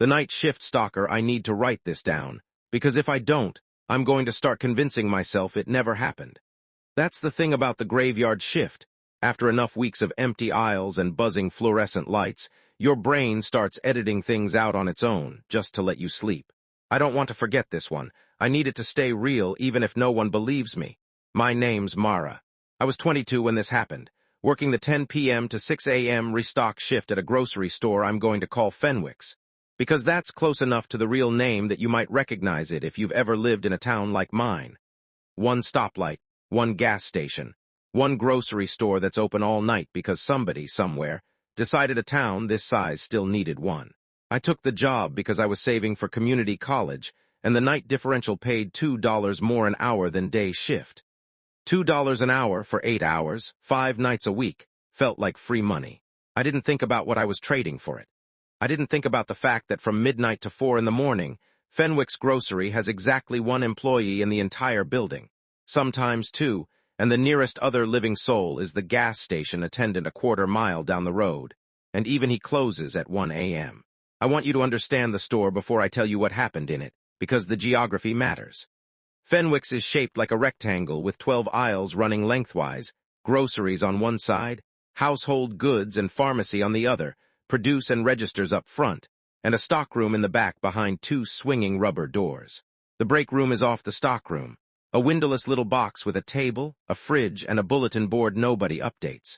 The night shift stalker, I need to write this down, because if I don't, I'm going to start convincing myself it never happened. That's the thing about the graveyard shift. After enough weeks of empty aisles and buzzing fluorescent lights, your brain starts editing things out on its own, just to let you sleep. I don't want to forget this one. I need it to stay real even if no one believes me. My name's Mara. I was 22 when this happened, working the 10 p.m. to 6 a.m. restock shift at a grocery store I'm going to call Fenwick's, because that's close enough to the real name that you might recognize it if you've ever lived in a town like mine. One stoplight, one gas station, one grocery store that's open all night because somebody, somewhere, decided a town this size still needed one. I took the job because I was saving for community college, and the night differential paid $2 more an hour than day shift. $2 an hour for 8 hours, 5 nights a week, felt like free money. I didn't think about what I was trading for it. I didn't think about the fact that from midnight to 4 in the morning, Fenwick's Grocery has exactly one employee in the entire building, sometimes two, and the nearest other living soul is the gas station attendant a quarter mile down the road, and even he closes at 1 a.m. I want you to understand the store before I tell you what happened in it, because the geography matters. Fenwick's is shaped like a rectangle with 12 aisles running lengthwise, groceries on one side, household goods and pharmacy on the other, produce and registers up front, and a stockroom in the back behind 2 swinging rubber doors. The break room is off the stockroom, a windowless little box with a table, a fridge, and a bulletin board nobody updates.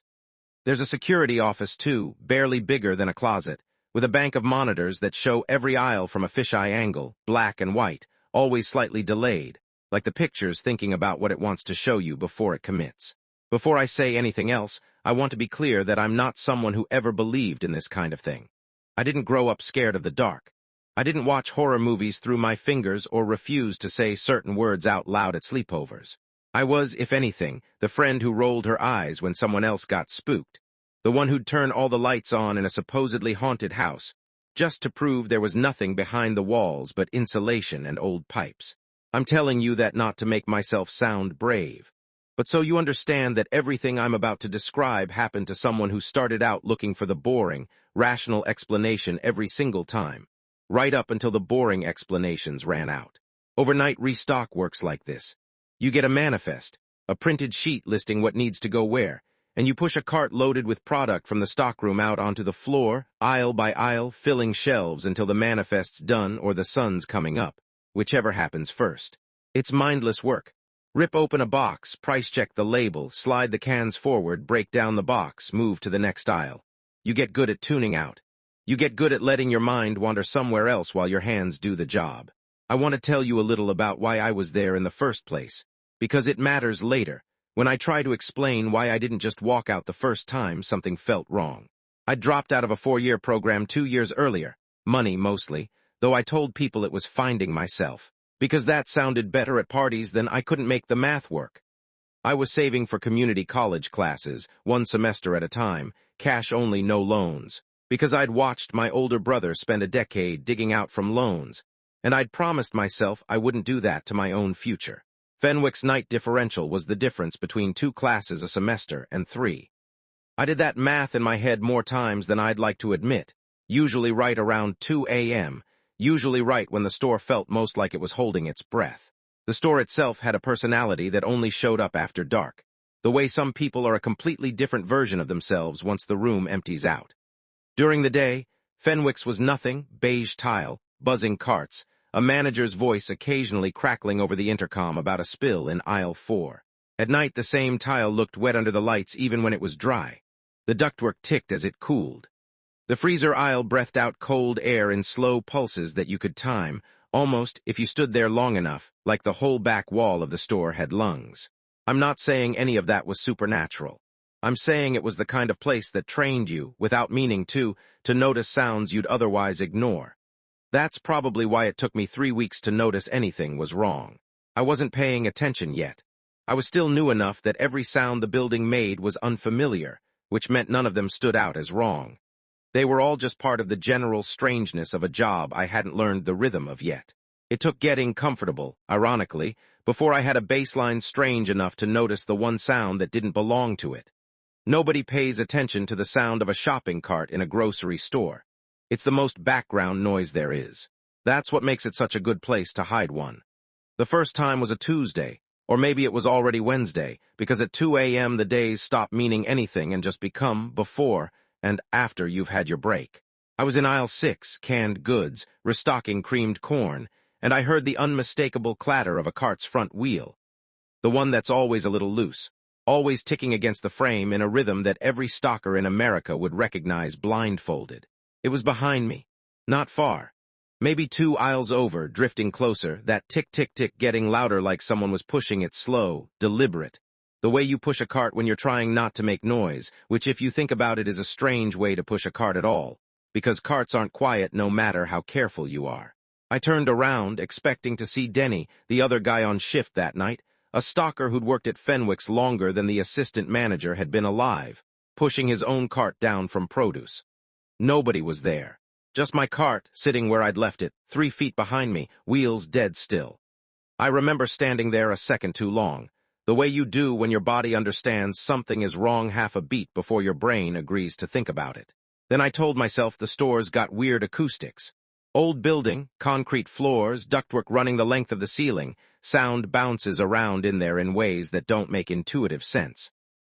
There's a security office too, barely bigger than a closet, with a bank of monitors that show every aisle from a fisheye angle, black and white, always slightly delayed, like the picture's thinking about what it wants to show you before it commits. Before I say anything else, I want to be clear that I'm not someone who ever believed in this kind of thing. I didn't grow up scared of the dark. I didn't watch horror movies through my fingers or refuse to say certain words out loud at sleepovers. I was, if anything, the friend who rolled her eyes when someone else got spooked, the one who'd turn all the lights on in a supposedly haunted house, just to prove there was nothing behind the walls but insulation and old pipes. I'm telling you that not to make myself sound brave, but so you understand that everything I'm about to describe happened to someone who started out looking for the boring, rational explanation every single time, right up until the boring explanations ran out. Overnight restock works like this. You get a manifest, a printed sheet listing what needs to go where, and you push a cart loaded with product from the stockroom out onto the floor, aisle by aisle, filling shelves until the manifest's done or the sun's coming up, whichever happens first. It's mindless work. Rip open a box, price check the label, slide the cans forward, break down the box, move to the next aisle. You get good at tuning out. You get good at letting your mind wander somewhere else while your hands do the job. I want to tell you a little about why I was there in the first place, because it matters later, when I try to explain why I didn't just walk out the first time something felt wrong. I dropped out of a 4-year program 2 years earlier, money mostly, though I told people it was finding myself, because that sounded better at parties than I couldn't make the math work. I was saving for community college classes, 1 semester at a time, cash only, no loans, because I'd watched my older brother spend a decade digging out from loans, and I'd promised myself I wouldn't do that to my own future. Fenwick's night differential was the difference between 2 classes a semester and 3. I did that math in my head more times than I'd like to admit, usually right around 2 a.m., usually right when the store felt most like it was holding its breath. The store itself had a personality that only showed up after dark, the way some people are a completely different version of themselves once the room empties out. During the day, Fenwick's was nothing, beige tile, buzzing carts, a manager's voice occasionally crackling over the intercom about a spill in aisle 4. At night, the same tile looked wet under the lights even when it was dry. The ductwork ticked as it cooled. The freezer aisle breathed out cold air in slow pulses that you could time, almost, if you stood there long enough, like the whole back wall of the store had lungs. I'm not saying any of that was supernatural. I'm saying it was the kind of place that trained you, without meaning to notice sounds you'd otherwise ignore. That's probably why it took me 3 weeks to notice anything was wrong. I wasn't paying attention yet. I was still new enough that every sound the building made was unfamiliar, which meant none of them stood out as wrong. They were all just part of the general strangeness of a job I hadn't learned the rhythm of yet. It took getting comfortable, ironically, before I had a baseline strange enough to notice the one sound that didn't belong to it. Nobody pays attention to the sound of a shopping cart in a grocery store. It's the most background noise there is. That's what makes it such a good place to hide one. The first time was a Tuesday, or maybe it was already Wednesday, because at 2 a.m. the days stop meaning anything and just become before and after you've had your break. I was in aisle 6, canned goods, restocking creamed corn, and I heard the unmistakable clatter of a cart's front wheel. The one that's always a little loose, always ticking against the frame in a rhythm that every stocker in America would recognize blindfolded. It was behind me, not far. Maybe 2 aisles over, drifting closer, that tick-tick-tick getting louder like someone was pushing it slow, deliberate. The way you push a cart when you're trying not to make noise, which if you think about it is a strange way to push a cart at all, because carts aren't quiet no matter how careful you are. I turned around, expecting to see Denny, the other guy on shift that night, a stalker who'd worked at Fenwick's longer than the assistant manager had been alive, pushing his own cart down from produce. Nobody was there. Just my cart, sitting where I'd left it, 3 feet behind me, wheels dead still. I remember standing there a second too long, the way you do when your body understands something is wrong half a beat before your brain agrees to think about it. Then I told myself the store's got weird acoustics. Old building, concrete floors, ductwork running the length of the ceiling, sound bounces around in there in ways that don't make intuitive sense.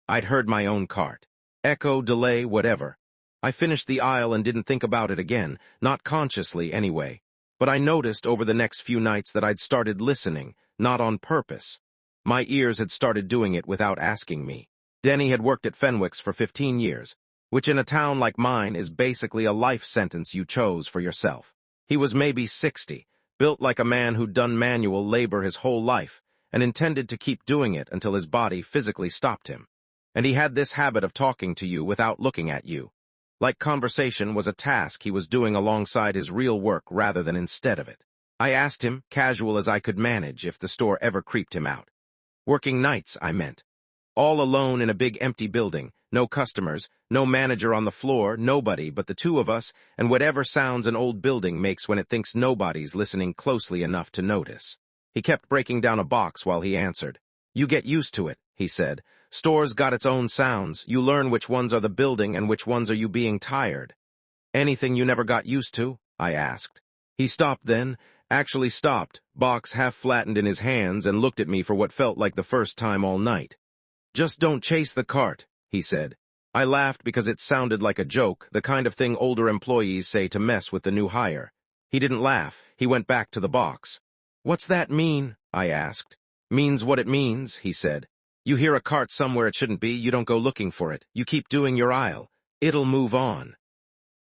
I'd heard my own cart. Echo, delay, whatever. I finished the aisle and didn't think about it again, not consciously anyway. But I noticed over the next few nights that I'd started listening, not on purpose. My ears had started doing it without asking me. Denny had worked at Fenwick's for 15 years, which in a town like mine is basically a life sentence you chose for yourself. He was maybe 60, built like a man who'd done manual labor his whole life, and intended to keep doing it until his body physically stopped him. And he had this habit of talking to you without looking at you. Like conversation was a task he was doing alongside his real work rather than instead of it. I asked him, casual as I could manage, if the store ever creeped him out. Working nights, I meant. All alone in a big empty building, no customers, no manager on the floor, nobody but the 2 of us, and whatever sounds an old building makes when it thinks nobody's listening closely enough to notice. He kept breaking down a box while he answered. You get used to it, he said. Store's got its own sounds. You learn which ones are the building and which ones are you being tired. Anything you never got used to? I asked. He stopped then, actually stopped, box half flattened in his hands, and looked at me for what felt like the first time all night. Just don't chase the cart, he said. I laughed because it sounded like a joke, the kind of thing older employees say to mess with the new hire. He didn't laugh. He went back to the box. What's that mean? I asked. Means what it means, he said. You hear a cart somewhere it shouldn't be, you don't go looking for it. You keep doing your aisle. It'll move on.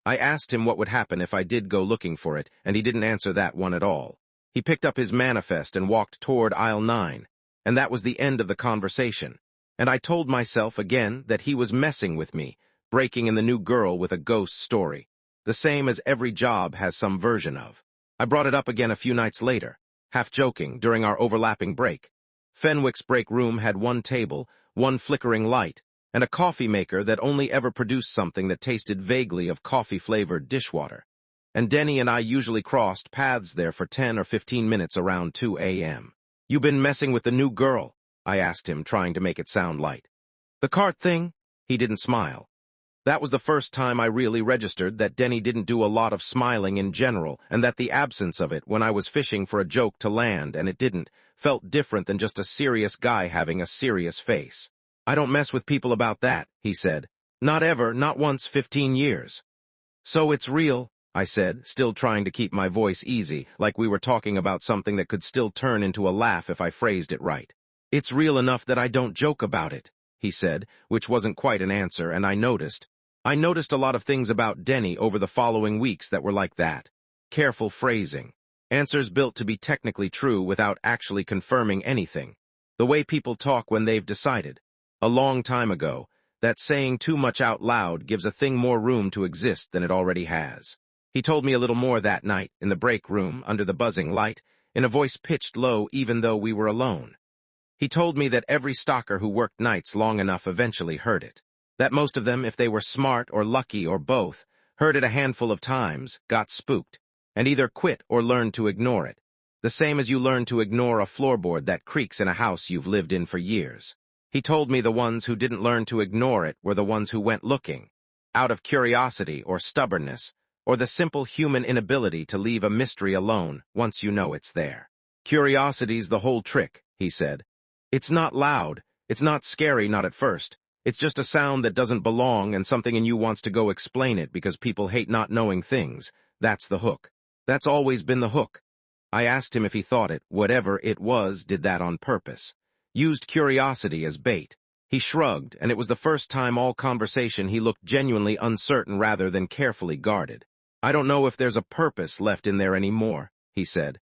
I asked him what would happen if I did go looking for it, and he didn't answer that one at all. He picked up his manifest and walked toward aisle 9, and that was the end of the conversation. And I told myself again that he was messing with me, breaking in the new girl with a ghost story, the same as every job has some version of. I brought it up again a few nights later, half joking, during our overlapping break. Fenwick's break room had 1 table, 1 flickering light, and a coffee maker that only ever produced something that tasted vaguely of coffee-flavored dishwater. And Denny and I usually crossed paths there for 10 or 15 minutes around 2 a.m. You been messing with the new girl? I asked him, trying to make it sound light. The cart thing? He didn't smile. That was the first time I really registered that Denny didn't do a lot of smiling in general, and that the absence of it when I was fishing for a joke to land and it didn't, felt different than just a serious guy having a serious face. I don't mess with people about that, he said. Not ever, not once, 15 years. So it's real, I said, still trying to keep my voice easy, like we were talking about something that could still turn into a laugh if I phrased it right. It's real enough that I don't joke about it, he said, which wasn't quite an answer, and I noticed a lot of things about Denny over the following weeks that were like that. Careful phrasing. Answers built to be technically true without actually confirming anything. The way people talk when they've decided. A long time ago, that saying too much out loud gives a thing more room to exist than it already has. He told me a little more that night, in the break room, under the buzzing light, in a voice pitched low even though we were alone. He told me that every stalker who worked nights long enough eventually heard it. That most of them, if they were smart or lucky or both, heard it a handful of times, got spooked, and either quit or learned to ignore it, the same as you learn to ignore a floorboard that creaks in a house you've lived in for years. He told me the ones who didn't learn to ignore it were the ones who went looking, out of curiosity or stubbornness, or the simple human inability to leave a mystery alone once you know it's there. Curiosity's the whole trick, he said. It's not loud, it's not scary, not at first. It's just a sound that doesn't belong and something in you wants to go explain it because people hate not knowing things. That's the hook. That's always been the hook. I asked him if he thought it, whatever it was, did that on purpose. Used curiosity as bait. He shrugged, and it was the first time all conversation he looked genuinely uncertain rather than carefully guarded. I don't know if there's a purpose left in there anymore, he said.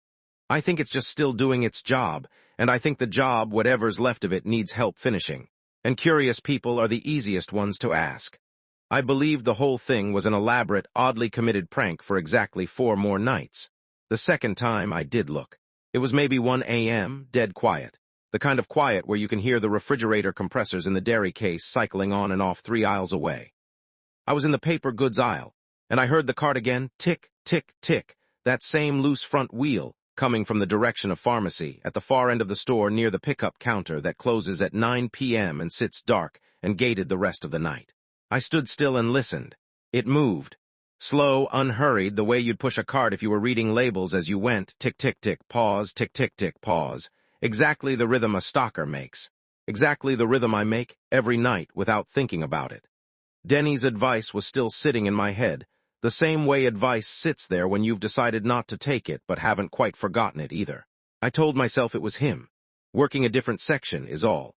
I think it's just still doing its job, and I think the job, whatever's left of it, needs help finishing. And curious people are the easiest ones to ask. I believed the whole thing was an elaborate, oddly committed prank for exactly 4 more nights. The second time I did look. It was maybe 1 a.m., dead quiet. The kind of quiet where you can hear the refrigerator compressors in the dairy case cycling on and off 3 aisles away. I was in the paper goods aisle, and I heard the cart again, tick, tick, tick, that same loose front wheel, coming from the direction of pharmacy, at the far end of the store near the pickup counter that closes at 9 p.m. and sits dark and gated the rest of the night. I stood still and listened. It moved. Slow, unhurried, the way you'd push a cart if you were reading labels as you went, tick, tick, tick, pause, tick, tick, tick, pause. Exactly the rhythm a stalker makes. Exactly the rhythm I make every night without thinking about it. Denny's advice was still sitting in my head, the same way advice sits there when you've decided not to take it but haven't quite forgotten it either. I told myself it was him. Working a different section is all.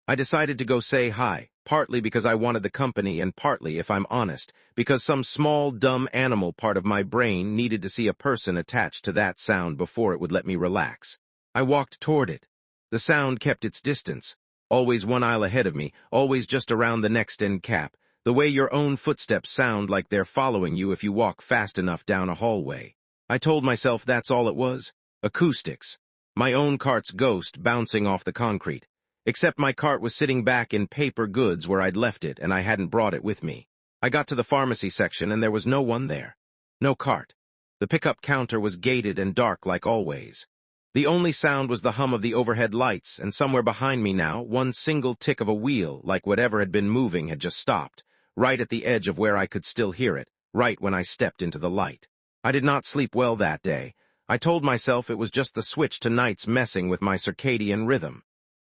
I decided to go say hi, partly because I wanted the company and partly, if I'm honest, because some small, dumb animal part of my brain needed to see a person attached to that sound before it would let me relax. I walked toward it. The sound kept its distance, always 1 aisle ahead of me, always just around the next end cap, the way your own footsteps sound like they're following you if you walk fast enough down a hallway. I told myself that's all it was. Acoustics. My own cart's ghost bouncing off the concrete. Except my cart was sitting back in paper goods where I'd left it and I hadn't brought it with me. I got to the pharmacy section and there was no one there. No cart. The pickup counter was gated and dark like always. The only sound was the hum of the overhead lights, and somewhere behind me now, one single tick of a wheel, like whatever had been moving, had just stopped, right at the edge of where I could still hear it, right when I stepped into the light. I did not sleep well that day. I told myself it was just the switch to nights messing with my circadian rhythm.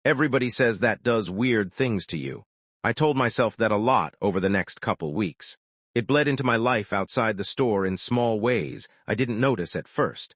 Everybody says that does weird things to you. I told myself that a lot over the next couple weeks. It bled into my life outside the store in small ways I didn't notice at first.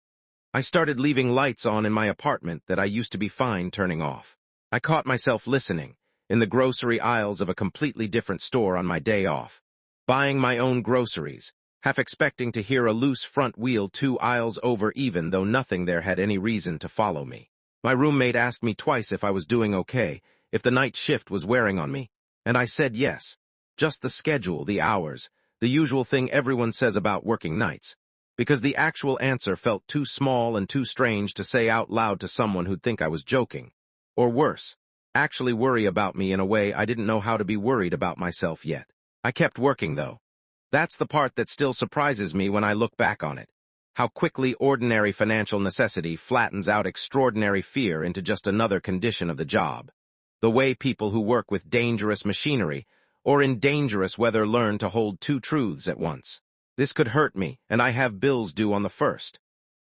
I started leaving lights on in my apartment that I used to be fine turning off. I caught myself listening, in the grocery aisles of a completely different store on my day off, buying my own groceries, half expecting to hear a loose front wheel 2 aisles over even though nothing there had any reason to follow me. My roommate asked me twice if I was doing okay, if the night shift was wearing on me, and I said yes. Just the schedule, the hours, the usual thing everyone says about working nights. Because the actual answer felt too small and too strange to say out loud to someone who'd think I was joking. Or worse, actually worry about me in a way I didn't know how to be worried about myself yet. I kept working, though. That's the part that still surprises me when I look back on it. How quickly ordinary financial necessity flattens out extraordinary fear into just another condition of the job. The way people who work with dangerous machinery or in dangerous weather learn to hold 2 truths at once. This could hurt me, and I have bills due on the 1st.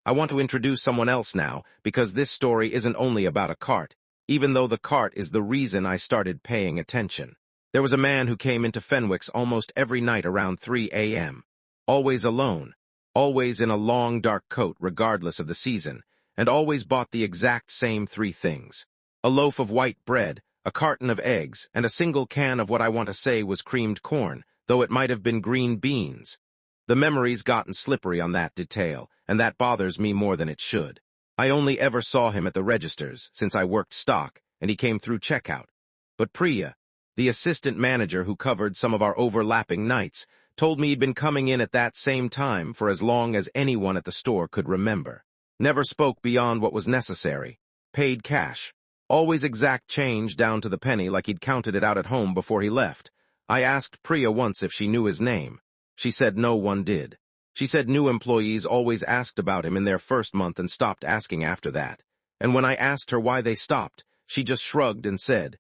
I want to introduce someone else now, because this story isn't only about a cart, even though the cart is the reason I started paying attention. There was a man who came into Fenwick's almost every night around 3 a.m., always alone, always in a long dark coat regardless of the season, and always bought the exact same 3 things. A loaf of white bread, a carton of eggs, and a single can of what I want to say was creamed corn, though it might have been green beans. The memory's gotten slippery on that detail, and that bothers me more than it should. I only ever saw him at the registers, since I worked stock, and he came through checkout. But Priya, the assistant manager who covered some of our overlapping nights, told me he'd been coming in at that same time for as long as anyone at the store could remember. Never spoke beyond what was necessary. Paid cash. Always exact change down to the penny like he'd counted it out at home before he left. I asked Priya once if she knew his name. She said no one did. She said new employees always asked about him in their first month and stopped asking after that. And when I asked her why they stopped, she just shrugged and said,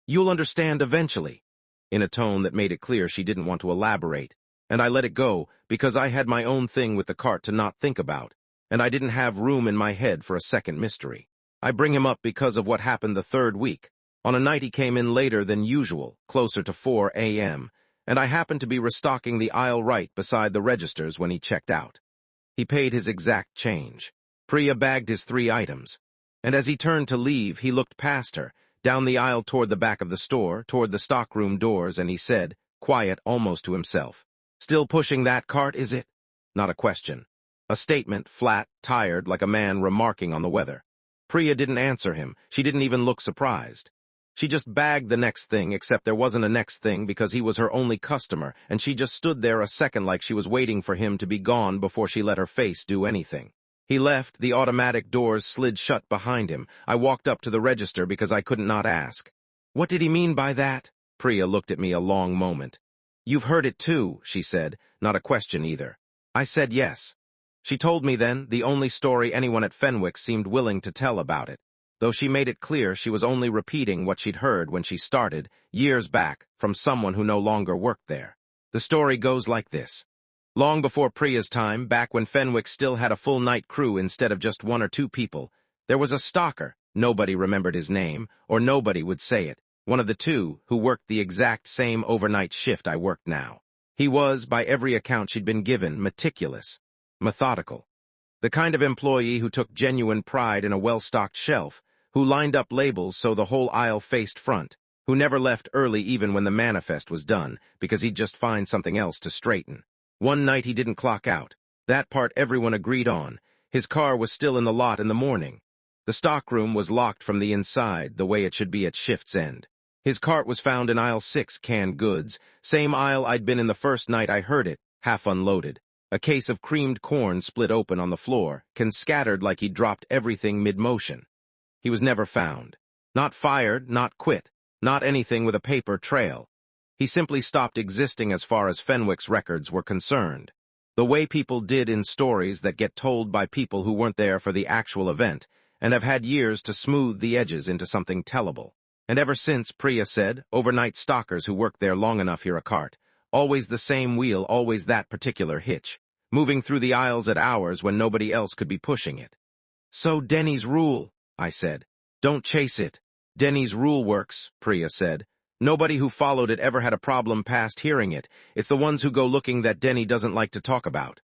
"You'll understand eventually," in a tone that made it clear she didn't want to elaborate. and I let it go because I had my own thing with the cart to not think about, and I didn't have room in my head for a second mystery. I bring him up because of what happened the third week. On a night he came in later than usual, closer to 4 a.m., and I happened to be restocking the aisle right beside the registers when he checked out. He paid his exact change. Priya bagged his 3 items, and as he turned to leave, he looked past her, down the aisle toward the back of the store, toward the stockroom doors, and he said, quiet almost to himself, "Still pushing that cart, is it?" Not a question. A statement, flat, tired, like a man remarking on the weather. Priya didn't answer him. She didn't even look surprised. She just bagged the next thing, except there wasn't a next thing because he was her only customer, and she just stood there a second like she was waiting for him to be gone before she let her face do anything. He left, the automatic doors slid shut behind him. I walked up to the register because I couldn't not ask. "What did he mean by that?" Priya looked at me a long moment. "You've heard it too," she said, not a question either. I said yes. She told me then the only story anyone at Fenwick seemed willing to tell about it, though she made it clear she was only repeating what she'd heard when she started, years back, from someone who no longer worked there. The story goes like this. Long before Priya's time, back when Fenwick still had a full night crew instead of just 1 or 2 people, there was a stalker, nobody remembered his name, or nobody would say it, one of the 2, who worked the exact same overnight shift I worked now. He was, by every account she'd been given, meticulous, methodical. The kind of employee who took genuine pride in a well-stocked shelf, who lined up labels so the whole aisle faced front, who never left early even when the manifest was done, because he'd just find something else to straighten. One night he didn't clock out. That part everyone agreed on. His car was still in the lot in the morning. The stockroom was locked from the inside, the way it should be at shift's end. His cart was found in aisle 6, canned goods, same aisle I'd been in the first night I heard it, half unloaded. A case of creamed corn split open on the floor, scattered like he'd dropped everything mid-motion. He was never found. Not fired, not quit, not anything with a paper trail. He simply stopped existing as far as Fenwick's records were concerned. The way people did in stories that get told by people who weren't there for the actual event and have had years to smooth the edges into something tellable. And ever since, Priya said, overnight stalkers who worked there long enough hear a cart. Always the same wheel, always that particular hitch. Moving through the aisles at hours when nobody else could be pushing it. "So Denny's rule," I said. "Don't chase it." "Denny's rule works," Priya said. "Nobody who followed it ever had a problem past hearing it. It's the ones who go looking that Denny doesn't like to talk about."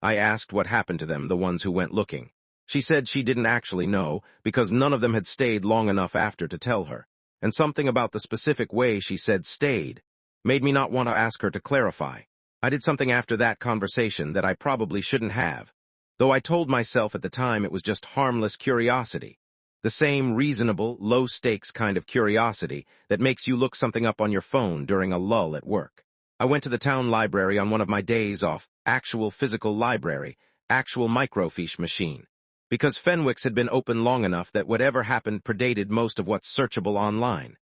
I asked what happened to them, the ones who went looking. She said she didn't actually know, because none of them had stayed long enough after to tell her. And something about the specific way she said stayed made me not want to ask her to clarify. I did something after that conversation that I probably shouldn't have, though I told myself at the time it was just harmless curiosity. The same reasonable, low-stakes kind of curiosity that makes you look something up on your phone during a lull at work. I went to the town library on one of my days off, actual physical library, actual microfiche machine, because Fenwick's had been open long enough that whatever happened predated most of what's searchable online.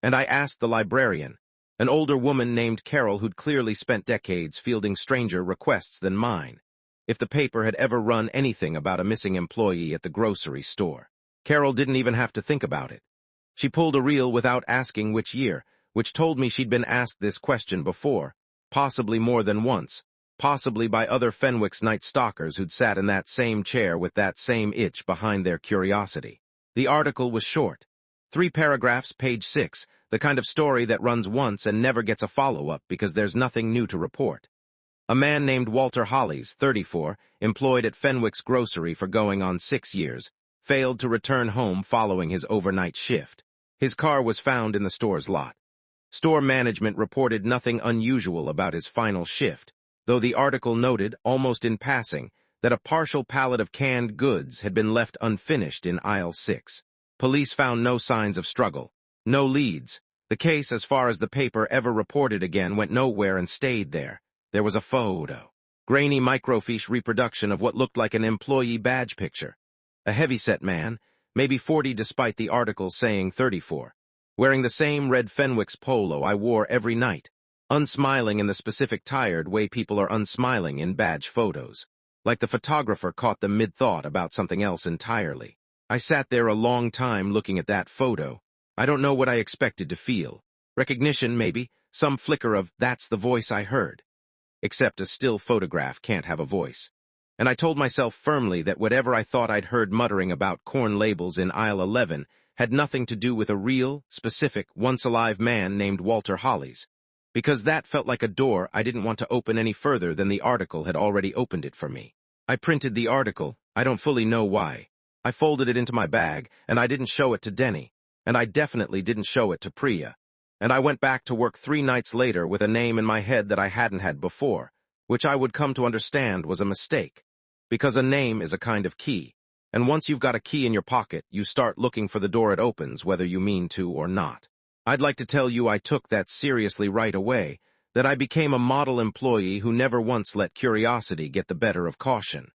And I asked the librarian, an older woman named Carol who'd clearly spent decades fielding stranger requests than mine, if the paper had ever run anything about a missing employee at the grocery store. Carol didn't even have to think about it. She pulled a reel without asking which year, which told me she'd been asked this question before, possibly more than once, possibly by other Fenwick's night stalkers who'd sat in that same chair with that same itch behind their curiosity. The article was short. 3 paragraphs, page 6, the kind of story that runs once and never gets a follow-up because there's nothing new to report. A man named Walter Hollies, 34, employed at Fenwick's grocery for going on 6 years, failed to return home following his overnight shift. His car was found in the store's lot. Store management reported nothing unusual about his final shift, though the article noted, almost in passing, that a partial pallet of canned goods had been left unfinished in aisle 6. Police found no signs of struggle, no leads. The case, as far as the paper ever reported again, went nowhere and stayed there. There was a photo. Grainy microfiche reproduction of what looked like an employee badge picture. A heavyset man, maybe 40 despite the article saying 34, wearing the same red Fenwick's polo I wore every night, unsmiling in the specific tired way people are unsmiling in badge photos, like the photographer caught them mid-thought about something else entirely. I sat there a long time looking at that photo. I don't know what I expected to feel. Recognition, maybe, some flicker of, that's the voice I heard. except a still photograph can't have a voice. And I told myself firmly that whatever I thought I'd heard muttering about corn labels in aisle 11 had nothing to do with a real, specific, once-alive man named Walter Hollies, because that felt like a door I didn't want to open any further than the article had already opened it for me. I printed the article, I don't fully know why. I folded it into my bag, and I didn't show it to Denny, and I definitely didn't show it to Priya. And I went back to work 3 nights later with a name in my head that I hadn't had before, which I would come to understand was a mistake, because a name is a kind of key, and once you've got a key in your pocket, you start looking for the door it opens, whether you mean to or not. I'd like to tell you I took that seriously right away, that I became a model employee who never once let curiosity get the better of caution.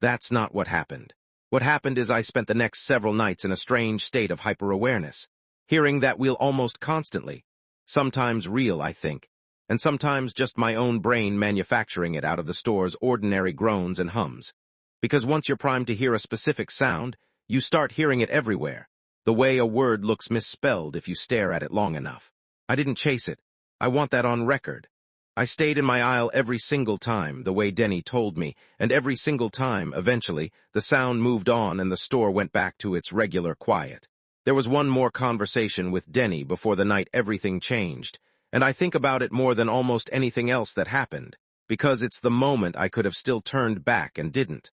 That's not what happened. What happened is I spent the next several nights in a strange state of hyper-awareness, hearing that wheel almost constantly, sometimes real, I think, and sometimes just my own brain manufacturing it out of the store's ordinary groans and hums. Because once you're primed to hear a specific sound, you start hearing it everywhere, the way a word looks misspelled if you stare at it long enough. I didn't chase it. I want that on record. I stayed in my aisle every single time, the way Denny told me, and every single time, eventually, the sound moved on and the store went back to its regular quiet. There was one more conversation with Denny before the night everything changed, and I think about it more than almost anything else that happened, because it's the moment I could have still turned back and didn't.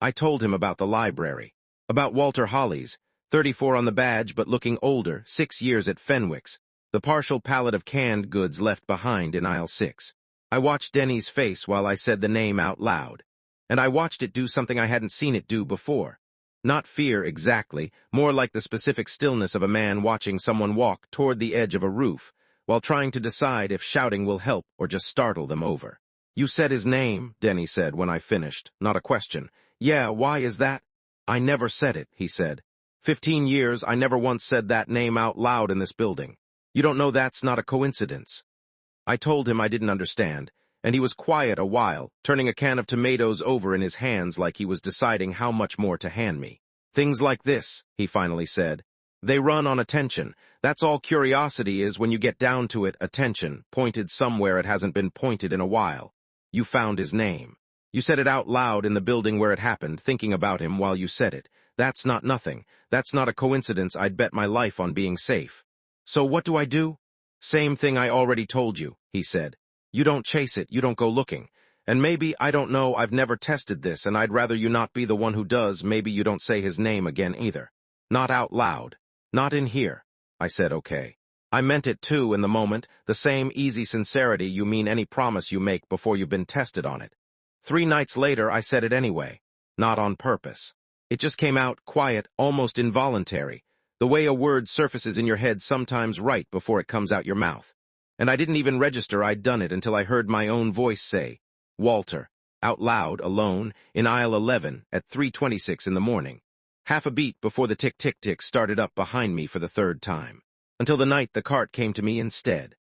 I told him about the library, about Walter Hollies, 34 on the badge but looking older, 6 years at Fenwick's, the partial pallet of canned goods left behind in aisle 6. I watched Denny's face while I said the name out loud, and I watched it do something I hadn't seen it do before. Not fear exactly, more like the specific stillness of a man watching someone walk toward the edge of a roof, while trying to decide if shouting will help or just startle them over. "You said his name," Denny said when I finished, not a question. "Yeah, why is that?" "I never said it," he said. 15 years, I never once said that name out loud in this building. You don't know that's not a coincidence." I told him I didn't understand, and he was quiet a while, turning a can of tomatoes over in his hands like he was deciding how much more to hand me. "Things like this," he finally said. "They run on attention. That's all curiosity is when you get down to it, attention, pointed somewhere it hasn't been pointed in a while. You found his name. You said it out loud in the building where it happened, thinking about him while you said it. That's not nothing. That's not a coincidence. I'd bet my life on being safe. So what do I do?" "Same thing I already told you," he said. "You don't chase it, you don't go looking. And maybe, I don't know, I've never tested this, and I'd rather you not be the one who does. Maybe you don't say his name again either. Not out loud. Not in here." I said okay. I meant it too in the moment, the same easy sincerity you mean any promise you make before you've been tested on it. 3 nights later, I said it anyway. Not on purpose. It just came out quiet, almost involuntary, the way a word surfaces in your head sometimes right before it comes out your mouth. And I didn't even register I'd done it until I heard my own voice say, "Walter," out loud, alone, in aisle 11 at 3:26 in the morning, half a beat before the tick-tick-tick started up behind me for the 3rd time, until the night the cart came to me instead.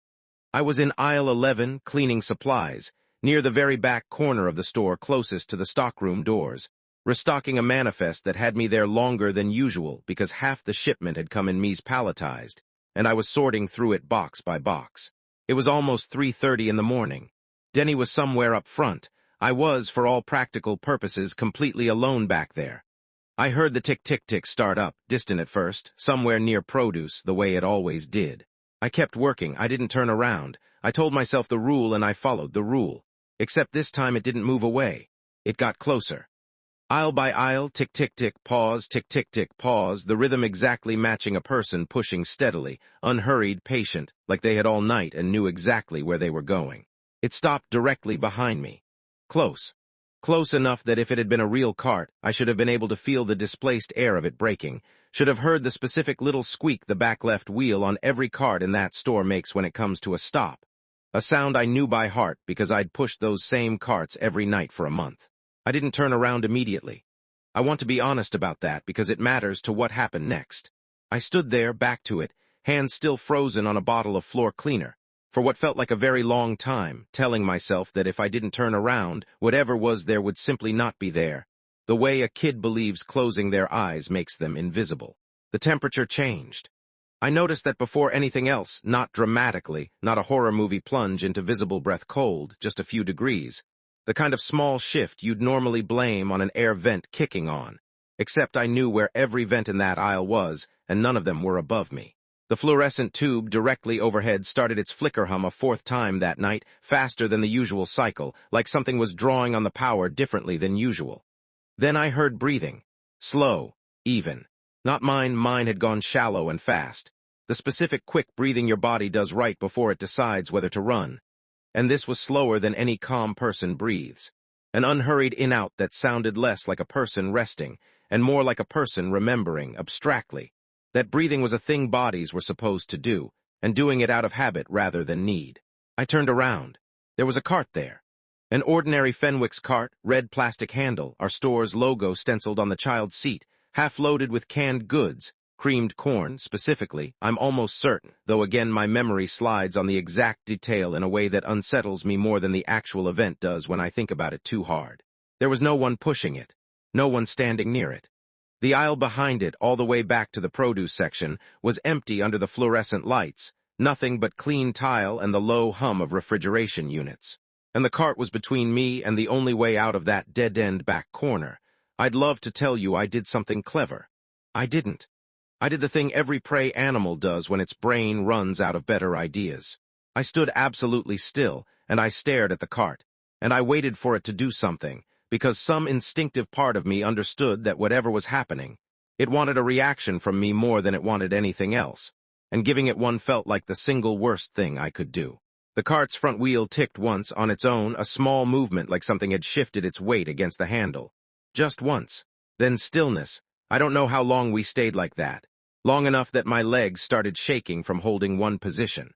I was in aisle 11, cleaning supplies, near the very back corner of the store closest to the stockroom doors, restocking a manifest that had me there longer than usual because half the shipment had come in Mies palletized, and I was sorting through it box by box. It was almost 3:30 in the morning. Denny was somewhere up front. I was, for all practical purposes, completely alone back there. I heard the tick-tick-tick start up, distant at first, somewhere near produce, the way it always did. I kept working. I didn't turn around. I told myself the rule and I followed the rule. Except this time it didn't move away. It got closer. Aisle by aisle, tick-tick-tick, pause, tick-tick-tick, pause, the rhythm exactly matching a person pushing steadily, unhurried, patient, like they had all night and knew exactly where they were going. It stopped directly behind me. Close. Close enough that if it had been a real cart, I should have been able to feel the displaced air of it braking, should have heard the specific little squeak the back left wheel on every cart in that store makes when it comes to a stop. A sound I knew by heart because I'd pushed those same carts every night for a month. I didn't turn around immediately. I want to be honest about that because it matters to what happened next. I stood there, back to it, hands still frozen on a bottle of floor cleaner, for what felt like a very long time, telling myself that if I didn't turn around, whatever was there would simply not be there, the way a kid believes closing their eyes makes them invisible. The temperature changed. I noticed that before anything else, not dramatically, not a horror movie plunge into visible breath cold, just a few degrees, the kind of small shift you'd normally blame on an air vent kicking on. Except I knew where every vent in that aisle was, and none of them were above me. The fluorescent tube directly overhead started its flicker hum a fourth time that night, faster than the usual cycle, like something was drawing on the power differently than usual. Then I heard breathing. Slow, even. Not mine had gone shallow and fast. The specific quick breathing your body does right before it decides whether to run. And this was slower than any calm person breathes. An unhurried in-out that sounded less like a person resting, and more like a person remembering, abstractly, that breathing was a thing bodies were supposed to do, and doing it out of habit rather than need. I turned around. There was a cart there. An ordinary Fenwick's cart, red plastic handle, our store's logo stenciled on the child's seat, half loaded with canned goods, creamed corn, specifically, I'm almost certain, though again my memory slides on the exact detail in a way that unsettles me more than the actual event does when I think about it too hard. There was no one pushing it, no one standing near it. The aisle behind it, all the way back to the produce section, was empty under the fluorescent lights, nothing but clean tile and the low hum of refrigeration units. And the cart was between me and the only way out of that dead-end back corner. I'd love to tell you I did something clever. I didn't. I did the thing every prey animal does when its brain runs out of better ideas. I stood absolutely still, and I stared at the cart, and I waited for it to do something, because some instinctive part of me understood that whatever was happening, it wanted a reaction from me more than it wanted anything else, and giving it one felt like the single worst thing I could do. The cart's front wheel ticked once on its own, a small movement like something had shifted its weight against the handle. Just once. Then stillness. I don't know how long we stayed like that. Long enough that my legs started shaking from holding one position.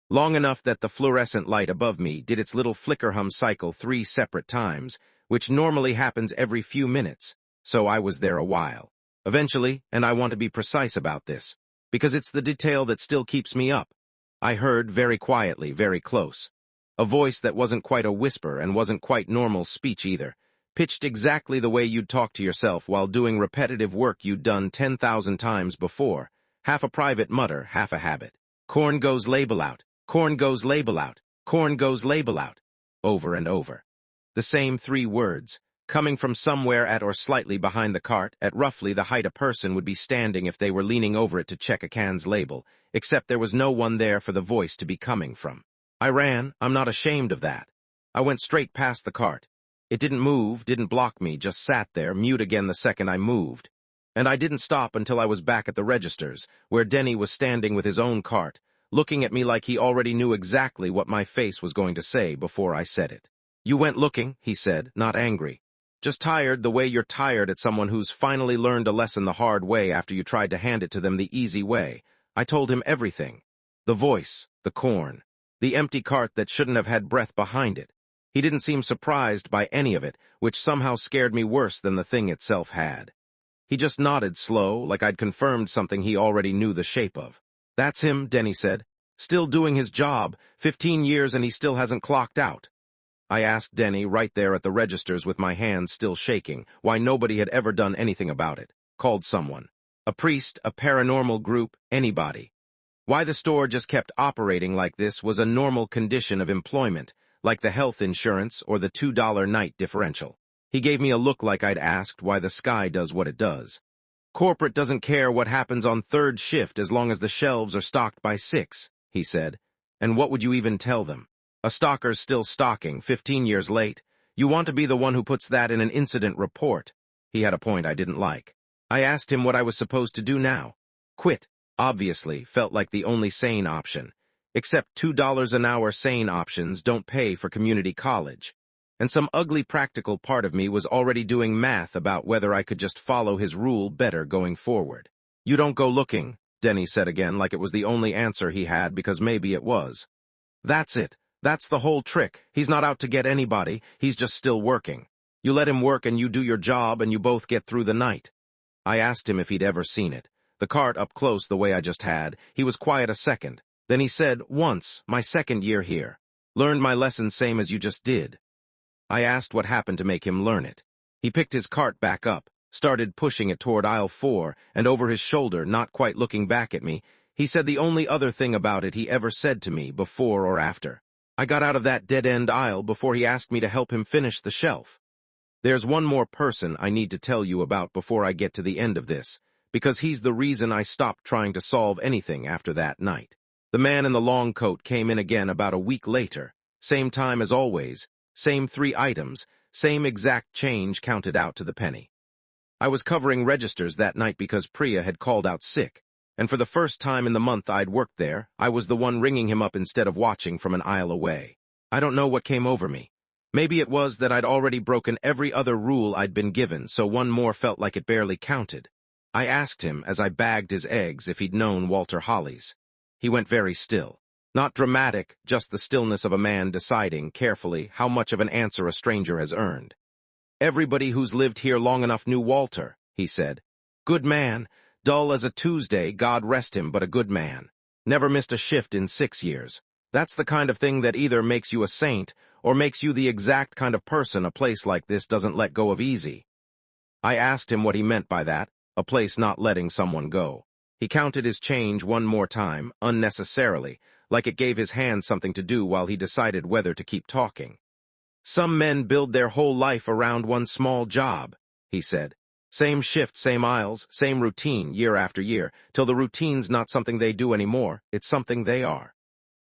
Long enough that the fluorescent light above me did its little flicker hum cycle 3 separate times, which normally happens every few minutes, so I was there a while. Eventually, and I want to be precise about this, because it's the detail that still keeps me up, I heard very quietly, very close. A voice that wasn't quite a whisper and wasn't quite normal speech either, pitched exactly the way you'd talk to yourself while doing repetitive work you'd done 10,000 times before, half a private mutter, half a habit. Corn goes label out, corn goes label out, corn goes label out, over and over. The same 3 words, coming from somewhere at or slightly behind the cart, at roughly the height a person would be standing if they were leaning over it to check a can's label, except there was no one there for the voice to be coming from. I ran, I'm not ashamed of that. I went straight past the cart. It didn't move, didn't block me, just sat there, mute again the second I moved. And I didn't stop until I was back at the registers, where Denny was standing with his own cart, looking at me like he already knew exactly what my face was going to say before I said it. You went looking, he said, not angry. Just tired the way you're tired at someone who's finally learned a lesson the hard way after you tried to hand it to them the easy way. I told him everything. The voice, the corn, the empty cart that shouldn't have had breath behind it. He didn't seem surprised by any of it, which somehow scared me worse than the thing itself had. He just nodded slow, like I'd confirmed something he already knew the shape of. That's him, Denny said. Still doing his job, 15 years and he still hasn't clocked out. I asked Denny right there at the registers with my hands still shaking why nobody had ever done anything about it. Called someone. A priest, a paranormal group, anybody. Why the store just kept operating like this was a normal condition of employment, like the health insurance or the $2 night differential. He gave me a look like I'd asked why the sky does what it does. Corporate doesn't care what happens on 3rd shift as long as the shelves are stocked by 6, he said. And what would you even tell them? A stocker's still stocking, 15 years late. You want to be the one who puts that in an incident report. He had a point I didn't like. I asked him what I was supposed to do now. Quit, obviously, felt like the only sane option. Except $2 an hour sane options don't pay for community college. And some ugly practical part of me was already doing math about whether I could just follow his rule better going forward. You don't go looking, Denny said again like it was the only answer he had because maybe it was. That's it. That's the whole trick. He's not out to get anybody, he's just still working. You let him work and you do your job and you both get through the night. I asked him if he'd ever seen it. The cart up close the way I just had. He was quiet a second. Then he said, once, my 2nd year here. Learned my lesson same as you just did. I asked what happened to make him learn it. He picked his cart back up, started pushing it toward aisle 4, and over his shoulder, not quite looking back at me, He said the only other thing about it he ever said to me before or after. I got out of that dead-end aisle before he asked me to help him finish the shelf. There's one more person I need to tell you about before I get to the end of this, because he's the reason I stopped trying to solve anything after that night. The man in the long coat came in again about a week later, same time as always, same 3 items, same exact change counted out to the penny. I was covering registers that night because Priya had called out sick, and for the first time in the month I'd worked there, I was the one ringing him up instead of watching from an aisle away. I don't know what came over me. Maybe it was that I'd already broken every other rule I'd been given, so one more felt like it barely counted. I asked him as I bagged his eggs if he'd known Walter Holly's. He went very still. Not dramatic, just the stillness of a man deciding carefully how much of an answer a stranger has earned. Everybody who's lived here long enough knew Walter, he said. Good man, dull as a Tuesday, God rest him, but a good man. Never missed a shift in 6 years. That's the kind of thing that either makes you a saint or makes you the exact kind of person a place like this doesn't let go of easy. I asked him what he meant by that, a place not letting someone go. He counted his change one more time, unnecessarily, like it gave his hands something to do while he decided whether to keep talking. Some men build their whole life around one small job, he said. Same shift, same aisles, same routine, year after year, till the routine's not something they do anymore, it's something they are.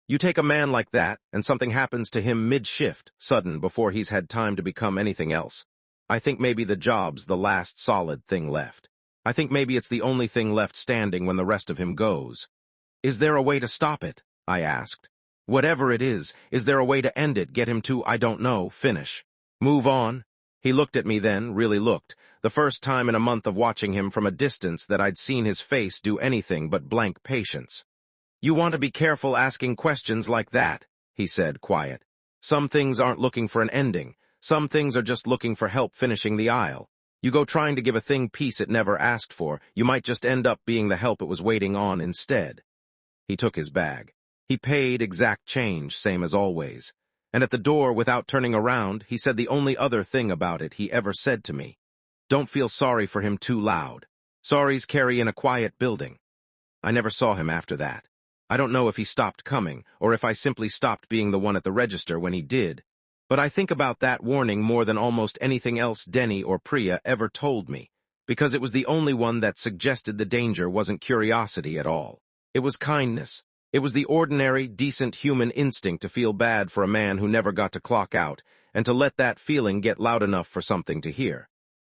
You take a man like that, and something happens to him mid-shift, sudden, before he's had time to become anything else. I think maybe the job's the last solid thing left. I think maybe it's the only thing left standing when the rest of him goes. Is there a way to stop it? I asked. Whatever it is there a way to end it, get him to, I don't know, finish? Move on? He looked at me then, really looked, the first time in a month of watching him from a distance that I'd seen his face do anything but blank patience. You want to be careful asking questions like that, he said, quiet. Some things aren't looking for an ending. Some things are just looking for help finishing the aisle. You go trying to give a thing peace it never asked for, you might just end up being the help it was waiting on instead. He took his bag. He paid exact change, same as always. And at the door, without turning around, he said the only other thing about it he ever said to me. Don't feel sorry for him too loud. Sorries carry in a quiet building. I never saw him after that. I don't know if he stopped coming, or if I simply stopped being the one at the register when he did. But I think about that warning more than almost anything else Denny or Priya ever told me, because it was the only one that suggested the danger wasn't curiosity at all. It was kindness. It was the ordinary, decent human instinct to feel bad for a man who never got to clock out, and to let that feeling get loud enough for something to hear.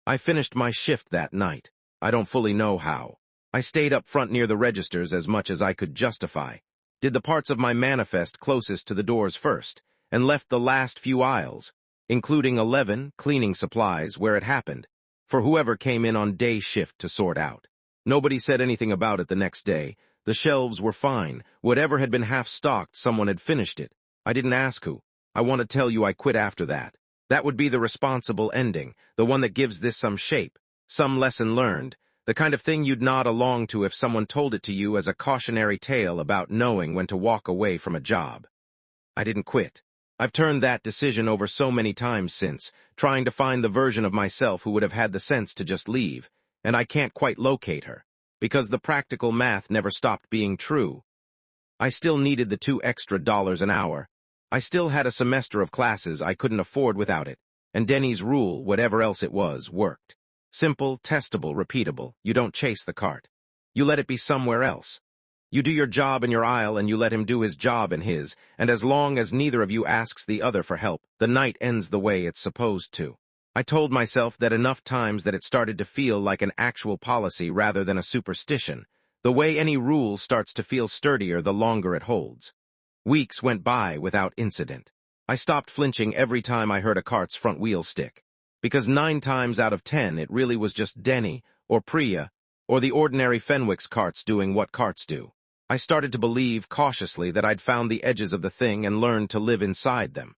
I finished my shift that night. I don't fully know how. I stayed up front near the registers as much as I could justify, did the parts of my manifest closest to the doors first, and left the last few aisles, including 11 cleaning supplies where it happened, for whoever came in on day shift to sort out. Nobody said anything about it the next day. The shelves were fine. Whatever had been half-stocked, someone had finished it. I didn't ask who. I want to tell you I quit after that. That would be the responsible ending, the one that gives this some shape, some lesson learned, the kind of thing you'd nod along to if someone told it to you as a cautionary tale about knowing when to walk away from a job. I didn't quit. I've turned that decision over so many times since, trying to find the version of myself who would have had the sense to just leave, and I can't quite locate her, because the practical math never stopped being true. I still needed the $2 extra an hour. I still had a semester of classes I couldn't afford without it, and Denny's rule, whatever else it was, worked. Simple, testable, repeatable. You don't chase the cart. You let it be somewhere else. You do your job in your aisle and you let him do his job in his, and as long as neither of you asks the other for help, the night ends the way it's supposed to. I told myself that enough times that it started to feel like an actual policy rather than a superstition, the way any rule starts to feel sturdier the longer it holds. Weeks went by without incident. I stopped flinching every time I heard a cart's front wheel stick, because 9 times out of 10 it really was just Denny, or Priya, or the ordinary Fenwick's carts doing what carts do. I started to believe cautiously that I'd found the edges of the thing and learned to live inside them.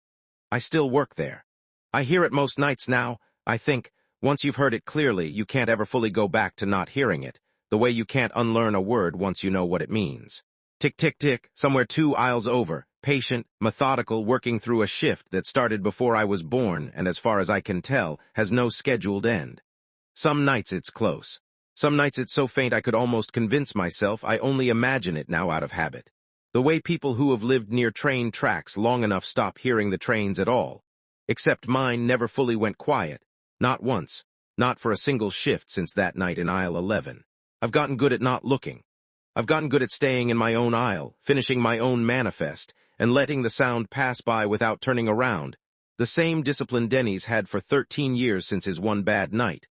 I still work there. I hear it most nights now. I think, once you've heard it clearly, you can't ever fully go back to not hearing it, the way you can't unlearn a word once you know what it means. Tick, tick, tick, somewhere 2 aisles over, patient, methodical, working through a shift that started before I was born and, as far as I can tell, has no scheduled end. Some nights it's close. Some nights it's so faint I could almost convince myself I only imagine it now out of habit. The way people who have lived near train tracks long enough stop hearing the trains at all. Except mine never fully went quiet. Not once. Not for a single shift since that night in aisle 11. I've gotten good at not looking. I've gotten good at staying in my own aisle, finishing my own manifest, and letting the sound pass by without turning around. The same discipline Denny's had for 13 years since his one bad night.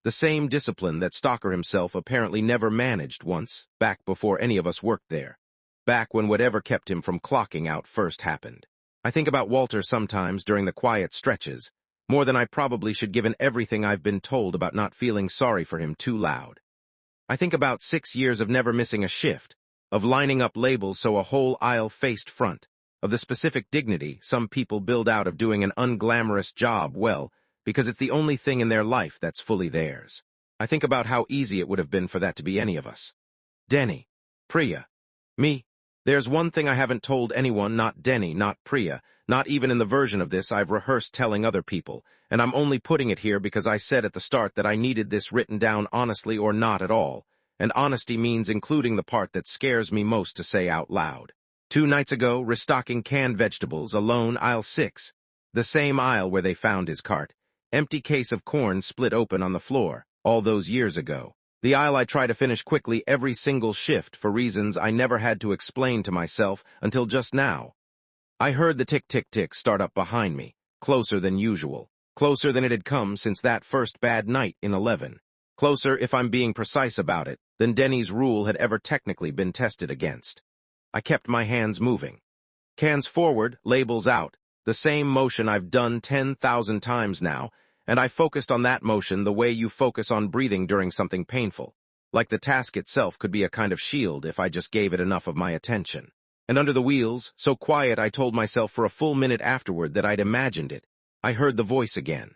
The same discipline that Stalker himself apparently never managed once, back before any of us worked there. Back when whatever kept him from clocking out first happened. I think about Walter sometimes during the quiet stretches, more than I probably should given everything I've been told about not feeling sorry for him too loud. I think about 6 years of never missing a shift, of lining up labels so a whole aisle faced front, of the specific dignity some people build out of doing an unglamorous job well, because it's the only thing in their life that's fully theirs. I think about how easy it would have been for that to be any of us. Denny, Priya, me. There's one thing I haven't told anyone, not Denny, not Priya, not even in the version of this I've rehearsed telling other people, and I'm only putting it here because I said at the start that I needed this written down honestly or not at all, and honesty means including the part that scares me most to say out loud. 2 nights ago, restocking canned vegetables, alone, aisle 6, the same aisle where they found his cart, empty case of corn split open on the floor, all those years ago. The aisle I try to finish quickly every single shift for reasons I never had to explain to myself until just now. I heard the tick-tick-tick start up behind me, closer than usual, closer than it had come since that first bad night in 11, closer, if I'm being precise about it, than Denny's rule had ever technically been tested against. I kept my hands moving. Cans forward, labels out, the same motion I've done 10,000 times now, and I focused on that motion the way you focus on breathing during something painful, like the task itself could be a kind of shield if I just gave it enough of my attention. And under the wheels, so quiet I told myself for a full minute afterward that I'd imagined it, I heard the voice again.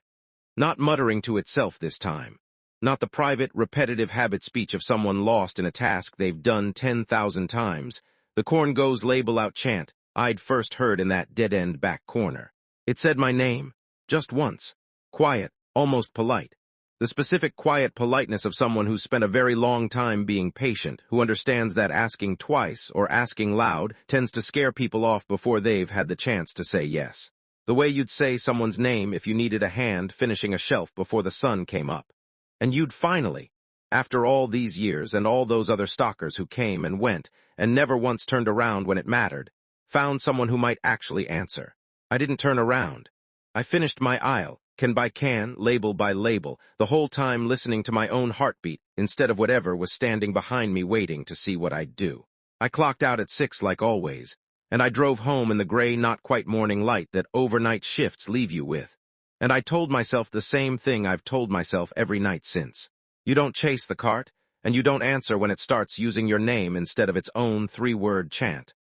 Not muttering to itself this time. Not the private, repetitive habit speech of someone lost in a task they've done 10,000 times. The corn goes label out chant I'd first heard in that dead-end back corner. It said my name, just once. Quiet, almost polite. The specific quiet politeness of someone who's spent a very long time being patient, who understands that asking twice or asking loud tends to scare people off before they've had the chance to say yes. The way you'd say someone's name if you needed a hand finishing a shelf before the sun came up. And you'd finally, after all these years and all those other stalkers who came and went and never once turned around when it mattered, found someone who might actually answer. I didn't turn around. I finished my aisle, can by can, label by label, the whole time listening to my own heartbeat instead of whatever was standing behind me waiting to see what I'd do. I clocked out at 6 like always, and I drove home in the gray, not quite morning light that overnight shifts leave you with. And I told myself the same thing I've told myself every night since. You don't chase the cart, and you don't answer when it starts using your name instead of its own 3-word chant.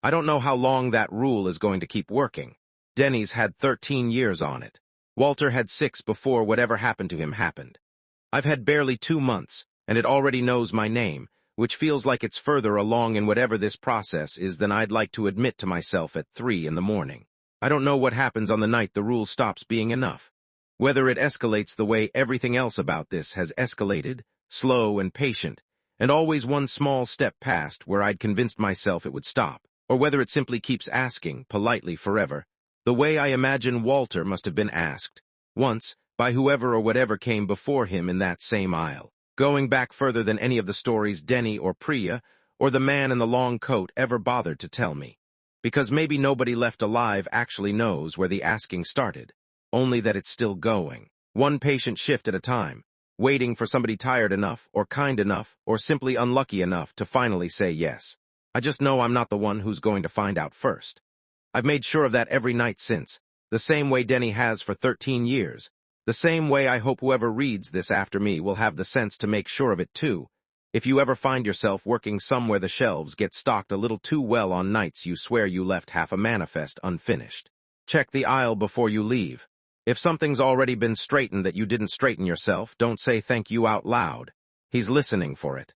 I don't know how long that rule is going to keep working. Denny's had 13 years on it. Walter had 6 before whatever happened to him happened. I've had barely 2 months, and it already knows my name, which feels like it's further along in whatever this process is than I'd like to admit to myself at 3 in the morning. I don't know what happens on the night the rule stops being enough. Whether it escalates the way everything else about this has escalated, slow and patient, and always one small step past where I'd convinced myself it would stop, or whether it simply keeps asking, politely forever, the way I imagine Walter must have been asked, once, by whoever or whatever came before him in that same aisle, going back further than any of the stories Denny or Priya or the man in the long coat ever bothered to tell me. Because maybe nobody left alive actually knows where the asking started, only that it's still going, one patient shift at a time, waiting for somebody tired enough or kind enough or simply unlucky enough to finally say yes. I just know I'm not the one who's going to find out first. I've made sure of that every night since, the same way Denny has for 13 years, the same way I hope whoever reads this after me will have the sense to make sure of it too. If you ever find yourself working somewhere the shelves get stocked a little too well on nights you swear you left half a manifest unfinished, check the aisle before you leave. If something's already been straightened that you didn't straighten yourself, don't say thank you out loud. He's listening for it.